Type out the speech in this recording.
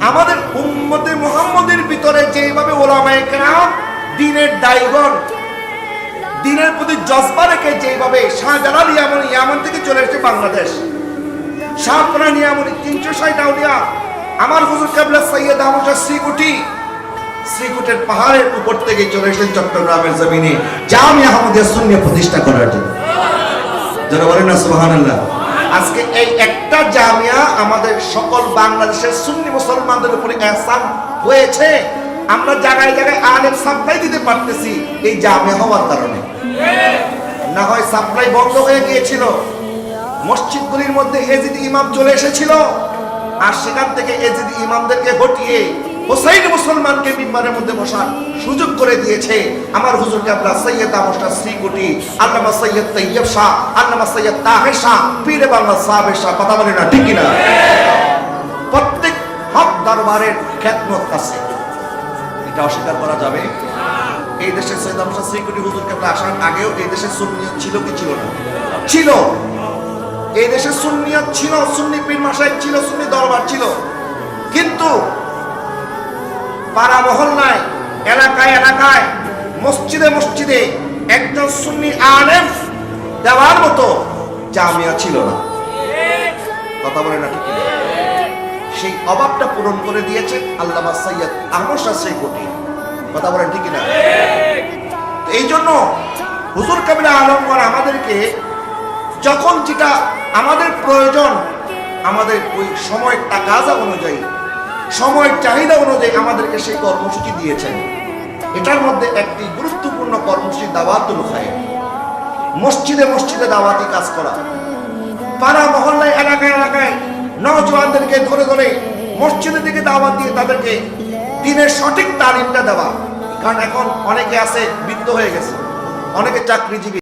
আমাদের উম্মতে মুহাম্মদের ভিতরে যেভাবে ওলামায়ে কেরাম দ্বীনের দায়ীগণ দ্বীনের প্রতি জজবা রেখে যেভাবে শাহজালাল ইয়ামান থেকে চলে এসেছে বাংলাদেশ, শাহপরা নিয়ামনি 360 আউলিয়া আমার হুজুর কেবলা সৈয়দ আহমদ শাহ শ্রীকুটের পাহাড়ের উপর থেকে চলে এসেছেন চট্টগ্রামের জমিনে জামিয়া আহমদিয়া সুন্নিয়া প্রতিষ্ঠা করার জন্য। যারা বলেন না সুবহানাল্লাহ। আজকে এই একটা জামিয়া আমাদের সকল বাংলাদেশের সুন্নি মুসলমানদের উপরে ihsan হয়েছে। আমরা জায়গায় জায়গায় আলেম সাপ্লাই দিতে পারতেছি এই জামিয়া হওয়ার কারণে। না হয় সাপ্লাই বন্ধ হয়ে গিয়েছিল, মসজিদগুলির মধ্যে এজিদি ইমাম চলে এসেছিল, আর সেখান থেকে এজিদি ইমামদেরকে হটিয়ে হোসাইনি মুসলমানকে মিম্বারের মধ্যে বসার সুযোগ করে দিয়েছে আমার হুজুর কেবলা সৈয়দ আহমদ শাহ শ্রীকুটি, আল্লামা সৈয়দ তৈয়ব শাহ, আল্লামা সৈয়দ তাহের শাহ, পীরে বাংলা সাহেবের শাহ। কথা বলে না ঠিক কিনা? প্রত্যেক হক দরবারের খ্যাতমত আছে, এটা অস্বীকার করা যাবে? এই দেশে সৈয়দ আহমদ শাহ শ্রীকুটি হুজুর কেবলা আসার আগেও এই দেশে সুন্নিয়ত ছিল কি ছিল না? ছিল। এই দেশে সুন্নিয়ত ছিল, সুন্নি পীর মাশায়েখ ছিল, সুন্নি দরবার ছিল, কিন্তু পাড়া মহল্লায়, এলাকায় এলাকায়, মসজিদে মসজিদে একজন সুন্নি আলেম দেওয়ার মতো জামিয়া ছিল না। কথা বলে না ঠিক? সেই অভাবটা পূরণ করে দিয়েছে আল্লামা সৈয়দ আহমদ শাহ শ্রীকুটি। কথা বলেন ঠিক না? এই জন্য হুজুর কাবিলা আলমগণ আমাদেরকে যখন যেটা আমাদের প্রয়োজন, আমাদের ওই সময়ের তাকাজা অনুযায়ী, সময়ের চাহিদা অনুযায়ী আমাদেরকে সেই কর্মসূচি দিয়েছেন। এটার মধ্যে একটি গুরুত্বপূর্ণ কর্মসূচি দাওয়াতুল খায়র, মসজিদে মসজিদে দাওয়াতি কাজ করা, পাড়া মহল্লায় এলাকায় এলাকায় নওজওয়ানদেরকে ধরে ধরে মসজিদের দিকে দাওয়াত দিয়ে তাদেরকে দ্বীনের সঠিক তালিমটা দেওয়া। কারণ এখন অনেকে আছে বৃদ্ধ হয়ে গেছে, অনেকে চাকরিজীবী।